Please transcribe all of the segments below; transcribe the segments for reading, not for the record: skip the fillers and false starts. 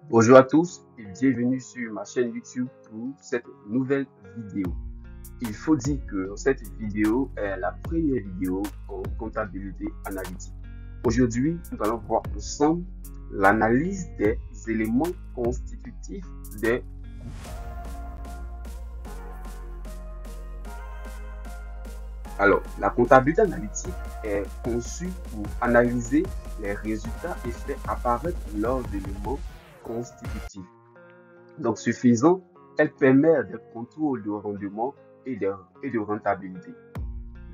Bonjour à tous et bienvenue sur ma chaîne YouTube pour cette nouvelle vidéo. Il faut dire que cette vidéo est la première vidéo en comptabilité analytique. Aujourd'hui, nous allons voir ensemble l'analyse des éléments constitutifs des coûts. Alors, la comptabilité analytique est conçue pour analyser les résultats et faire apparaître leurs éléments constitutifs. Donc, suffisant, elle permet des contrôles de rendement et de rentabilité.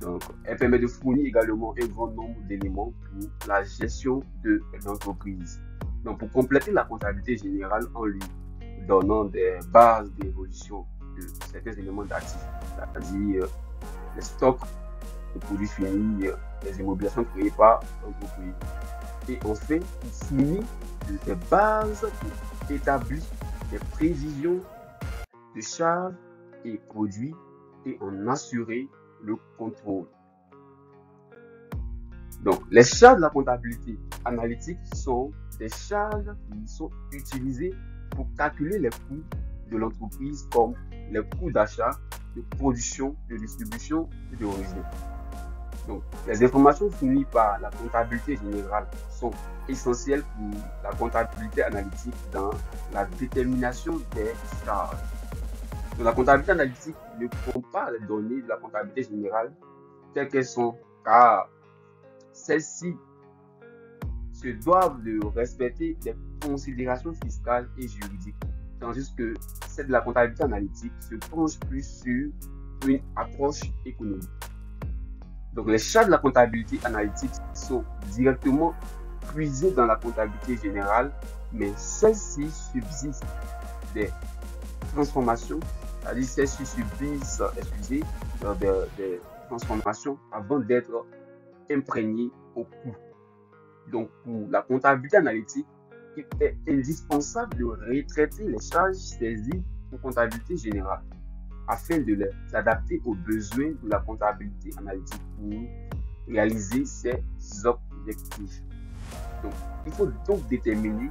Donc, elle permet de fournir également un grand nombre d'éléments pour la gestion de l'entreprise. Donc, pour compléter la comptabilité générale en lui donnant des bases d'évolution de certains éléments d'actifs, c'est-à-dire les stocks, les produits finis, les immobilisations créées par l'entreprise. Et enfin, il fournit des bases pour établir des prévisions de charges et produits et en assurer le contrôle. Donc, les charges de la comptabilité analytique sont des charges qui sont utilisées pour calculer les coûts de l'entreprise comme les coûts d'achat, de production, de distribution et de revient. Donc, les informations fournies par la comptabilité générale sont essentielles pour la comptabilité analytique dans la détermination des charges. Donc, la comptabilité analytique ne prend pas les données de la comptabilité générale telles qu'elles sont, car celles-ci se doivent de respecter des considérations fiscales et juridiques, tandis que celle de la comptabilité analytique se penche plus sur une approche économique. Donc, les charges de la comptabilité analytique sont directement puisées dans la comptabilité générale, mais celles-ci subsistent des transformations, c'est-à-dire celles-ci subissent, des transformations avant d'être imprégnées au coût. Donc, pour la comptabilité analytique, il est indispensable de retraiter les charges saisies en comptabilité générale afin de les adapter aux besoins de la comptabilité analytique pour réaliser ses objectifs. Donc, il faut donc déterminer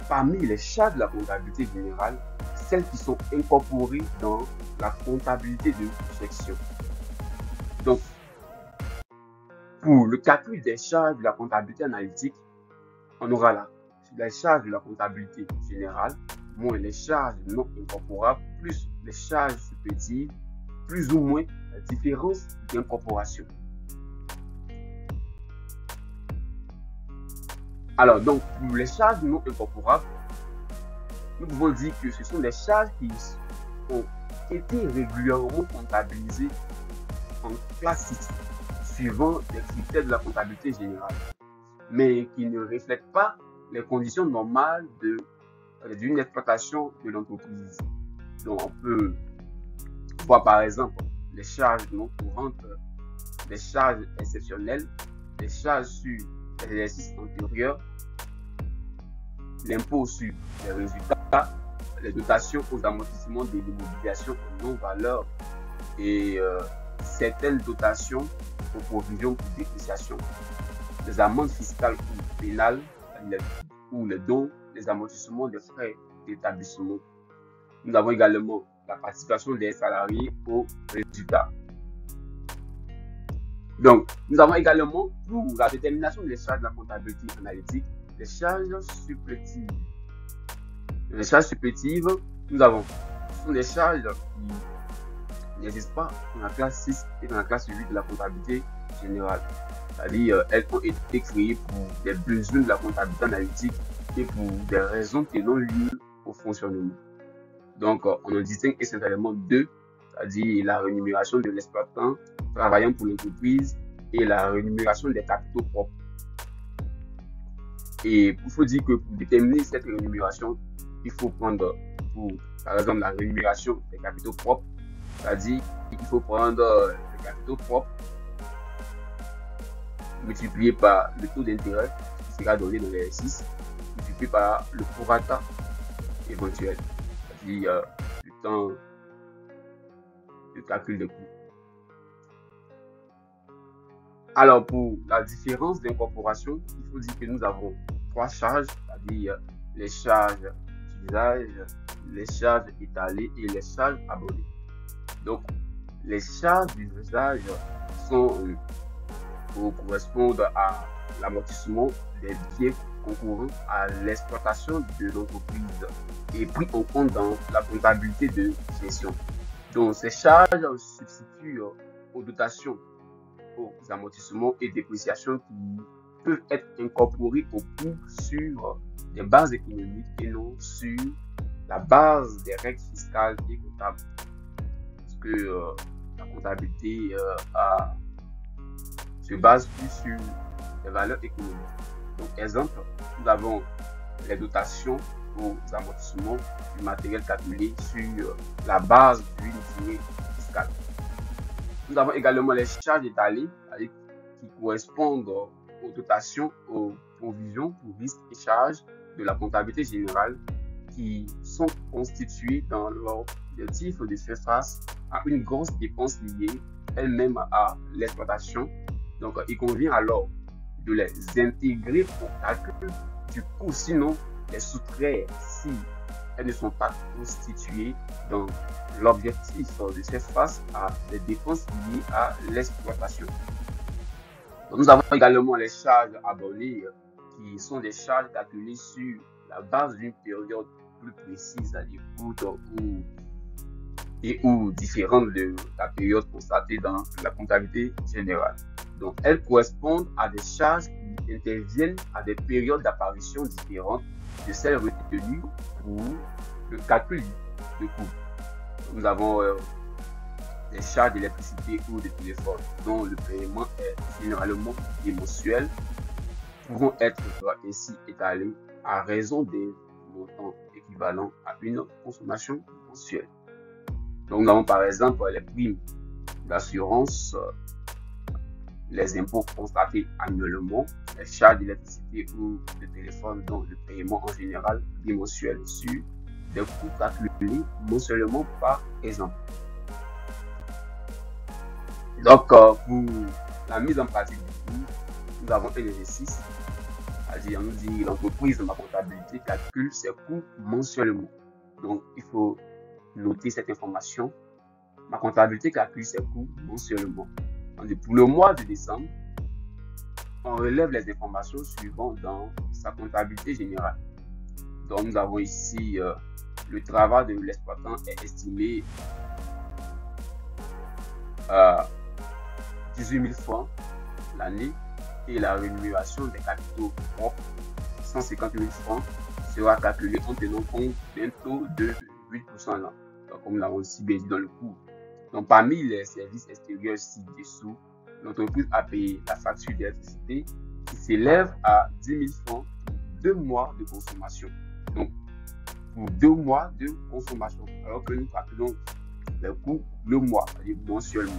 parmi les charges de la comptabilité générale, celles qui sont incorporées dans la comptabilité de section. Donc, pour le calcul des charges de la comptabilité analytique, on aura les charges de la comptabilité générale, moins les charges non incorporables, plus les charges supplétives, plus ou moins la différence d'incorporation. Alors, donc, pour les charges non incorporables, nous pouvons dire que ce sont des charges qui ont été régulièrement comptabilisées en classe 6, suivant les critères de la comptabilité générale, mais qui ne reflètent pas les conditions normales d'une exploitation de l'entreprise. Donc, on peut voir par exemple les charges non courantes, les charges exceptionnelles, les charges sur l'exercice antérieur, l'impôt sur les résultats, les dotations aux amortissements de l'immobilisation en non-valeur et certaines dotations aux provisions pour dépréciation, les amendes fiscales ou pénales, ou les dons, les amortissements des frais d'établissement. Nous avons également la participation des salariés aux résultats. Donc, nous avons également, pour la détermination des charges de la comptabilité analytique, les charges supplétives. Les charges supplétives, ce sont des charges qui n'existent pas dans la classe 6 et dans la classe 8 de la comptabilité générale. C'est-à-dire, elles ont été créées pour des besoins de la comptabilité analytique et pour des raisons qui donnent lieu au fonctionnement. Donc, on en distingue essentiellement deux, c'est-à-dire la rémunération de l'exploitant travaillant pour l'entreprise et la rémunération des capitaux propres. Et il faut dire que pour déterminer cette rémunération, il faut prendre, par exemple, la rémunération des capitaux propres, c'est-à-dire qu'il faut prendre les capitaux propres multiplié par le taux d'intérêt qui sera donné dans l'exercice, multiplié par le prorata éventuel. c'est-à-dire le temps de calcul des coûts. Alors, pour la différence d'incorporation, il faut dire que nous avons trois charges, c'est-à-dire les charges d'usage, les charges étalées et les charges abonnées. Donc, les charges d'usage sont correspondent à l'amortissement des biens concourant à l'exploitation de l'entreprise et pris en compte dans la comptabilité de gestion. Donc, ces charges substituent aux dotations, aux amortissements et dépréciations qui peuvent être incorporés au coût sur des bases économiques et non sur la base des règles fiscales et comptables. Parce que la comptabilité se base plus sur les valeurs économiques. Donc, exemple, nous avons les dotations aux amortissements du matériel calculé sur la base d'une durée fiscale. Nous avons également les charges étalées qui correspondent aux dotations, aux provisions pour risques et charges de la comptabilité générale qui sont constituées dans l'objectif de faire face à une grosse dépense liée elle-même à l'exploitation. Donc, il convient alors de les intégrer au calcul du coût, sinon les soustraire si elles ne sont pas constituées dans l'objectif de faire face à des dépenses liées à l'exploitation. Nous avons également les charges abonnées qui sont des charges calculées sur la base d'une période plus précise, c'est-à-dire courte ou différente de la période constatée dans la comptabilité générale. Donc, elles correspondent à des charges qui interviennent à des périodes d'apparition différentes de celles retenues pour le calcul de coût. Nous avons les charges d'électricité ou de téléphone dont le paiement est généralement mensuel, pouvant être ainsi étalés à raison des montants équivalents à une consommation mensuelle. Donc, nous avons par exemple les primes d'assurance, les impôts constatés annuellement, les charges d'électricité ou de téléphone dont le paiement en général bimensuel sur des coûts calculés mensuellement par exemple. Donc, pour la mise en pratique du coût, nous avons un exercice, c'est-à-dire on nous dit l'entreprise de ma comptabilité calcule ses coûts mensuellement. Donc, il faut noter cette information. Ma comptabilité calcule ses coûts mensuellement. Pour le mois de décembre, on relève les informations suivantes dans sa comptabilité générale. Donc, nous avons ici le travail de l'exploitant est estimé à 18 000 francs l'année et la rémunération des capitaux propres, 150 000 francs, sera calculée en tenant compte d'un taux de 8% l'an. Donc, comme nous l'avons aussi bien dit dans le cours. Donc, parmi les services extérieurs ci-dessous, l'entreprise a payé la facture d'électricité qui s'élève à 10 000 francs pour 2 mois de consommation. Donc, pour 2 mois de consommation, alors que nous calculons le coût le mois, c'est-à-dire mensuellement.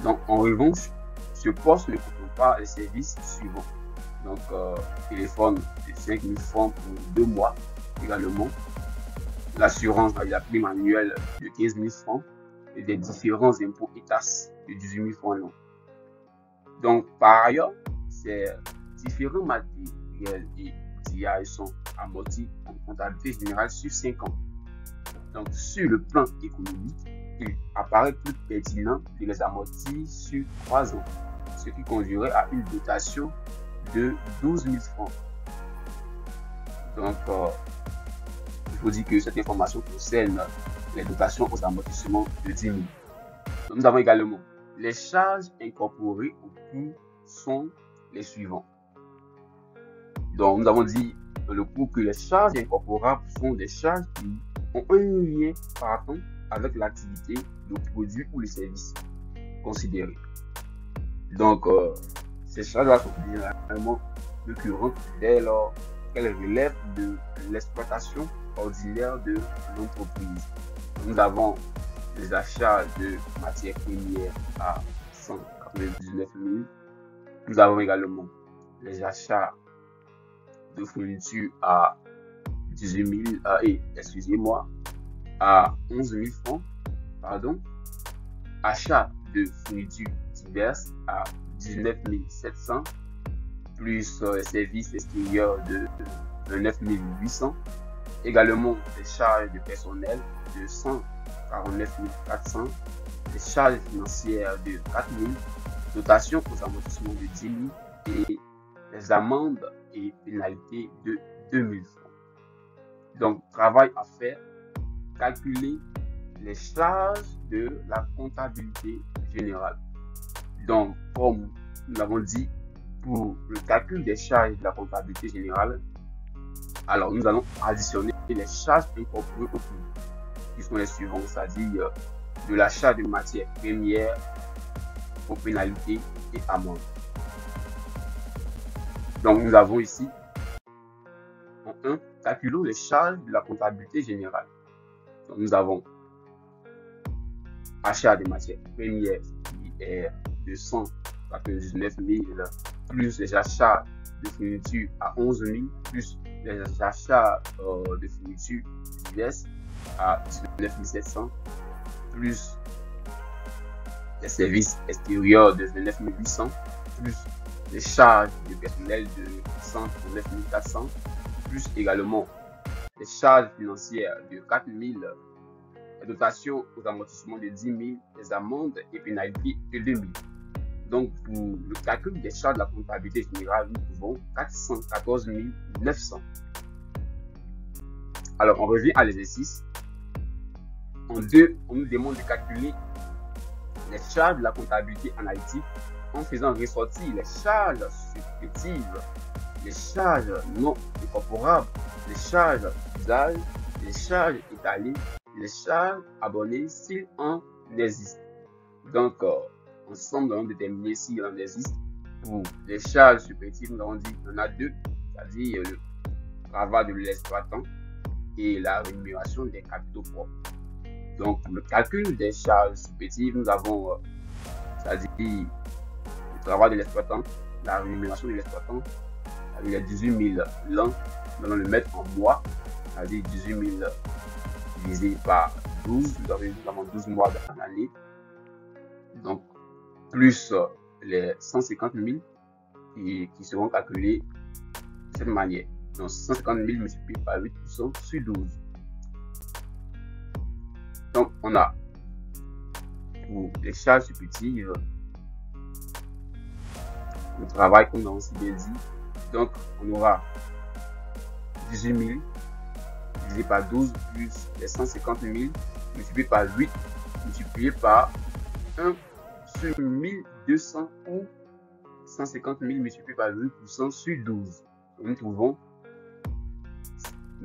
Donc, en revanche, ce poste ne comprend pas les services suivants. Donc, téléphone de 5 000 francs pour 2 mois également. L'assurance avec la prime annuelle de 15 000 francs et des différents impôts et taxes de 18 000 francs l'an. Donc, par ailleurs, ces différents matériels et outillages sont amortis en comptabilité générale sur 5 ans. Donc, sur le plan économique, il apparaît plus pertinent de les amortir sur 3 ans, ce qui conduirait à une dotation de 12 000 francs. Donc, il faut dire que cette information concerne les dotations aux amortissements de 10 000. Donc, nous avons également les charges incorporées au coût sont les suivants. Donc, nous avons dit dans le cours que les charges incorporables sont des charges qui ont un lien partant avec l'activité, le produit ou le service considéré. Donc, ces charges-là sont généralement récurrentes dès lors qu'elles relèvent de l'exploitation ordinaire de l'entreprise. Nous avons les achats de matières premières à 199 000. Nous avons également les achats de fournitures à 10 18 000, excusez-moi, à 11 000 francs, pardon. Achat de fournitures diverses à 19 700, plus services extérieurs de 29 800. Également, les charges de personnel de 149 400, les charges financières de 4 000, dotation aux amortissements de 10 000 et les amendes et pénalités de 2 000 francs. Donc, travail à faire, calculer les charges de la comptabilité générale. Donc, comme nous l'avons dit, pour le calcul des charges de la comptabilité générale, alors nous allons additionner les charges incorporées au coût, qui sont les suivants, c'est-à-dire de l'achat de matières premières aux pénalités et amendes. Donc, nous avons ici, en 1, calculons les charges de la comptabilité générale. Donc, nous avons achat des matières premières qui est de 199 000, plus les achats de fournitures à 11 000, plus les achats de fournitures diverses à 19 700, plus les services extérieurs de 29 800, plus les charges de personnel de 139 400, plus également les charges financières de 4 000, les dotations aux amortissements de 10 000, les amendes et pénalités de 2 000. Donc, pour le calcul des charges de la comptabilité générale, nous trouvons 414 900. Alors, on revient à l'exercice. En 2, on nous demande de calculer les charges de la comptabilité analytique en faisant ressortir les charges supplétives, les charges non incorporables, les charges d'usage, les charges étalées, les charges abonnées s'il en existe. Donc, ensemble, nous allons déterminer s'il en existe. Pour les charges supplétives, nous avons dit qu'il y en a 2, c'est-à-dire le travail de l'exploitant et la rémunération des capitaux propres. Donc, pour le calcul des charges supplétives, nous avons, c'est-à-dire le travail de l'exploitant, la rémunération de l'exploitant, avec les 18 000 l'an, nous allons le mettre en mois, c'est-à-dire 18 000 divisé par 12, nous avons 12 mois dans l'année. Donc, plus les 150 000 qui seront calculés de cette manière. Donc, 150 000 multiplié par 8% sur 12. Donc, on a pour les charges supplétives le travail comme on s'est bien dit. Donc, on aura 18 000 divisé par 12 plus les 150 000 multiplié par 8 multiplié par 1 sur 1200 ou 150 000 multiplié par 8% sur 12. Donc, nous trouvons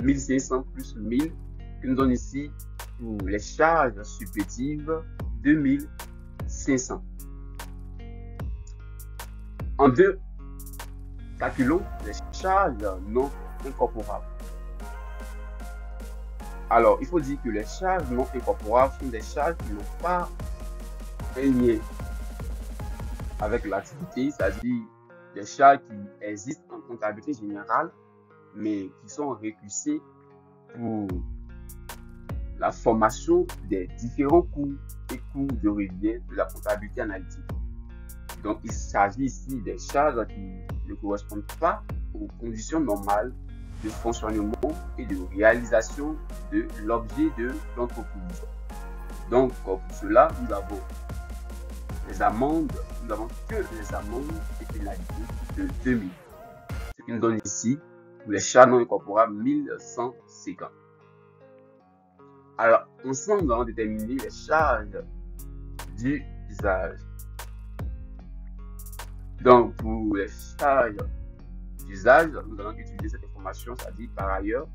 1500 plus 1000 qui nous donne ici pour les charges supplétives 2500. En 2, calculons les charges non incorporables. Alors, il faut dire que les charges non incorporables sont des charges qui n'ont pas un lien avec l'activité, c'est-à-dire des charges qui existent en comptabilité générale, mais qui sont récusées pour la formation des différents coûts et coûts de revient de la comptabilité analytique. Donc, il s'agit ici des charges qui ne correspondent pas aux conditions normales de fonctionnement et de réalisation de l'objet de l'entreprise. Donc, pour cela, nous avons les amendes, nous n'avons que les amendes et pénalités de 2000. Ce qui nous donne ici, pour les charges non incorporables, 1150. Alors, ensemble, nous allons déterminer les charges d'usage. Donc, pour les charges d'usage, nous allons utiliser cette information, c'est-à-dire par ailleurs,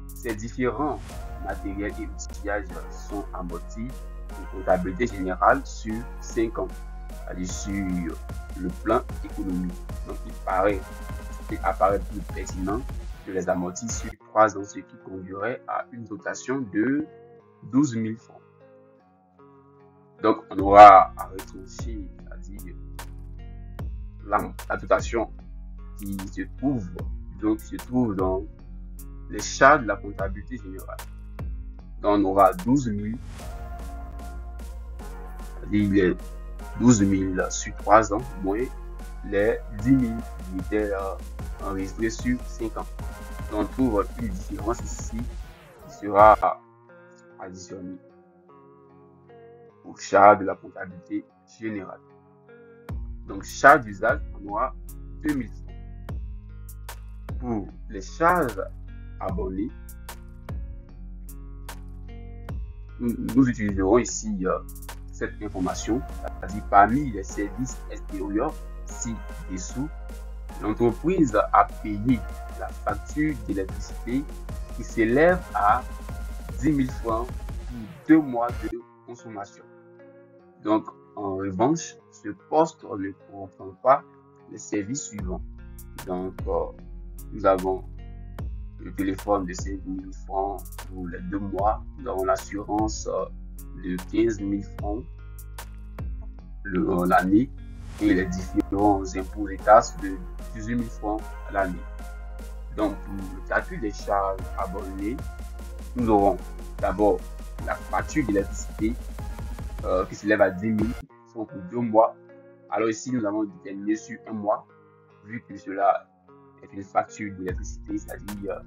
ces différents matériels et outillages sont amortis en comptabilité générale sur 5 ans, c'est-à-dire sur le plan économique. Donc, il apparaît plus pertinent de les amortir sur 3 ans, ce qui conduirait à une dotation de 12 000 francs. Donc, on aura à retrancher, c'est-à-dire la dotation qui se trouve dans les charges de la comptabilité générale. Donc, on aura 12 000, c'est-à-dire les 12 000 sur 3 ans, moins les 10 000 qui étaient enregistrés sur 5 ans. Donc, on trouve une différence ici qui sera additionnée aux charges de la comptabilité générale. Donc, charges d'usage, on aura 2 000 francs. Pour les charges abonnées, nous utiliserons ici cette information, c'est-à-dire parmi les services extérieurs ci-dessous, l'entreprise a payé la facture d'électricité qui s'élève à 10 000 francs pour 2 mois de consommation. Donc, en revanche, ce poste ne comprend pas les services suivants. Donc, nous avons le téléphone de 5 000 francs pour les 2 mois. Nous avons l'assurance de 15 000 francs l'année et les différents impôts et taxes de 18 000 francs l'année. Donc, pour le calcul des charges abonnées, nous aurons d'abord la facture d'électricité qui s'élève à 10 000 francs pour 2 mois. Alors ici, nous avons déterminé sur 1 mois, vu que cela est une facture d'électricité, c'est-à-dire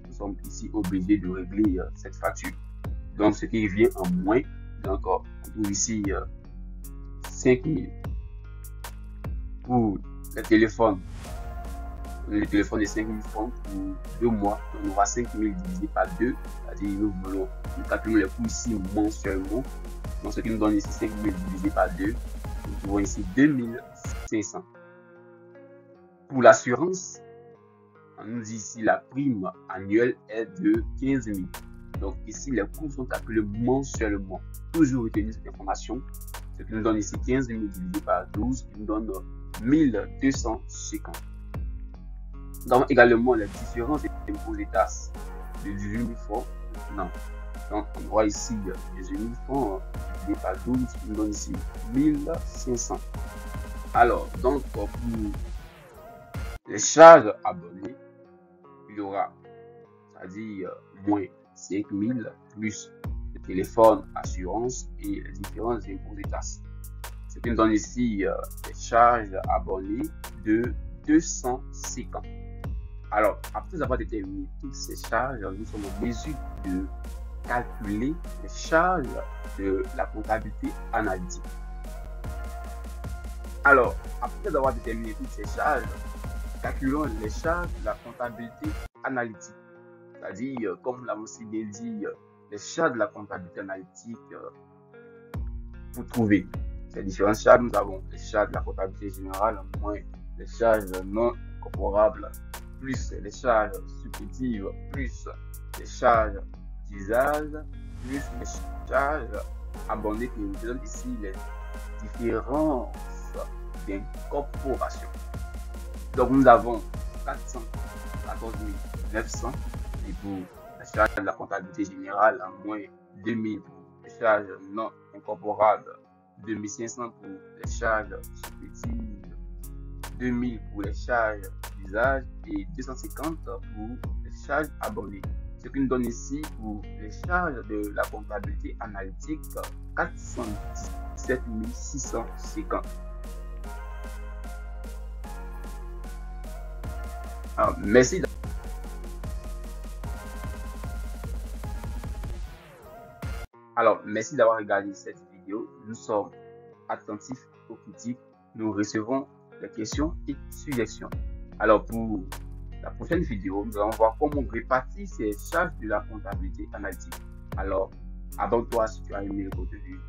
nous sommes ici obligés de régler cette facture. Donc, ce qui revient en moins, donc on trouve ici 5 000. Pour le téléphone de 5 000 francs pour 2 mois, on aura 5 000 divisé par 2, c'est-à-dire nous calculons les coûts ici mensuellement. Donc, ce qui nous donne ici 5 000 divisé par 2, nous trouvons ici 2 500. Pour l'assurance, on nous dit ici la prime annuelle est de 15 000. Donc ici, les coûts sont calculés mensuellement. Toujours retenir cette information, ce qui nous donne ici 15 000 divisé par 12, qui nous donne 1250. Nous avons également les différences d'impôts et taxes de 18 000 francs. Non. Donc on voit ici 18 000 francs divisé par 12, qui nous donne ici 1500. Alors, donc pour les charges abonnées, il y aura, c'est-à-dire moins 5 000 plus le téléphone, assurance et les différents impôts et taxes. Ce qui nous donne ici les charges abonnées de 250. Alors, après avoir déterminé toutes ces charges, nous sommes en mesure de calculer les charges de la comptabilité analytique. Alors, après avoir déterminé toutes ces charges, calculons les charges de la comptabilité analytique. C'est-à-dire, comme nous l'avons si bien dit, les charges de la comptabilité analytique pour trouver ces différentes charges. Nous avons les charges de la comptabilité générale, moins les charges non incorporables, plus les charges supplétives, plus les charges d'usage, plus les charges abonnées qui nous donnent ici les différences d'incorporation. Donc nous avons 414 900 et pour la charge de la comptabilité générale, en moins 2000 pour les charges non incorporables, 2500 pour les charges supplétives, 2000 pour les charges d'usage et 250 pour les charges abonnées. Ce qui nous donne ici pour les charges de la comptabilité analytique 417 650. Alors, merci. Merci d'avoir regardé cette vidéo. Nous sommes attentifs aux critiques. Nous recevons des questions et suggestions. Alors, pour la prochaine vidéo, nous allons voir comment répartir ces charges de la comptabilité analytique. Alors, abonne-toi si tu as aimé le contenu.